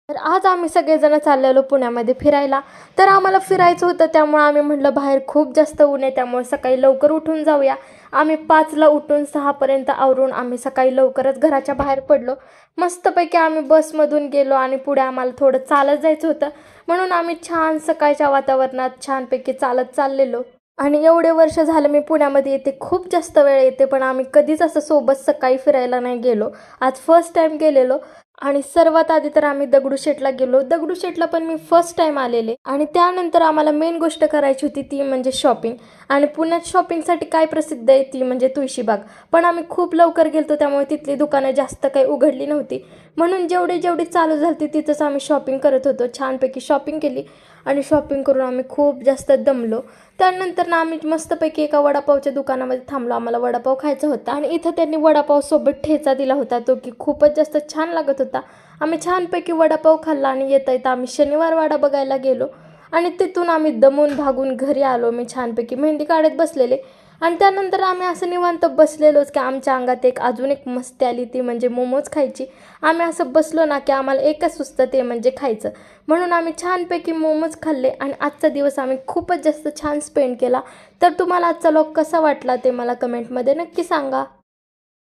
तर आज आम्ही सगळेजण चाललेलो पुण्यामध्ये फिरायला. तर आम्हाला फिरायचं होतं, त्यामुळे आम्ही म्हटलं बाहेर खूप जास्त ऊन आहे, त्यामुळे सकाळी लवकर उठून जाऊया. आम्ही 5ला उठून 6पर्यंत आवरून आम्ही सकाळी लवकरच घराच्या बाहेर पडलो. मस्तपैकी आम्ही बसमधून गेलो आणि पुढे आम्हाला थोडं चालत जायचं होतं, म्हणून आम्ही छान सकाळच्या वातावरणात छानपैकी चालत चाललेलो. आणि एवढे वर्ष झालं मी पुण्यामध्ये येते, खूप जास्त वेळ येते, पण आम्ही कधीच असं सोबत सकाळी फिरायला नाही गेलो. आज फर्स्ट टाईम गेलेलो. आणि सर्वात आधी तर आम्ही दगडूशेठला गेलो. दगडूशेठला पण मी फर्स्ट टाईम आलेले. आणि त्यानंतर आम्हाला मेन गोष्ट करायची होती ती म्हणजे शॉपिंग. आणि पुण्यात शॉपिंगसाठी काय प्रसिद्ध आहे ती म्हणजे तुळशीबाग. पण आम्ही खूप लवकर गेलतो, त्यामुळे तिथली दुकानं जास्त काही उघडली नव्हती. म्हणून जेवढी चालू झाली तिथंच आम्ही शॉपिंग करत होतो. छानपैकी शॉपिंग केली आणि शॉपिंग करून आम्ही खूप जास्त दमलो. त्यानंतर ना आम्ही मस्तपैकी एका वडापावच्या दुकानामध्ये थांबलो. आम्हाला वडापाव खायचा होता आणि इथं त्यांनी वडापावसोबत ठेचा दिला होता, तो की खूपच जास्त छान लागत होता. आम्ही छानपैकी वडापाव खाल्ला आणि येता येता आम्ही शनिवार वाडा बघायला गेलो. आणि तिथून आम्ही दमून भागून घरी आलो. मी छानपैकी मेहंदी काढत बसलेले. आणि त्यानंतर आम्ही असं निवांत बसलेलोच की आमच्या अंगात अजून एक मस्ती आली, ती म्हणजे मोमोज खायची. आम्ही असं बसलो ना की आम्हाला एकच सुचतं, ते म्हणजे खायचं. म्हणून आम्ही छानपैकी मोमोज खाल्ले आणि आजचा दिवस आम्ही खूपच जास्त छान स्पेंड केला. तर तुम्हाला आजचा व्लॉग कसा वाटला ते मला कमेंटमध्ये नक्की सांगा.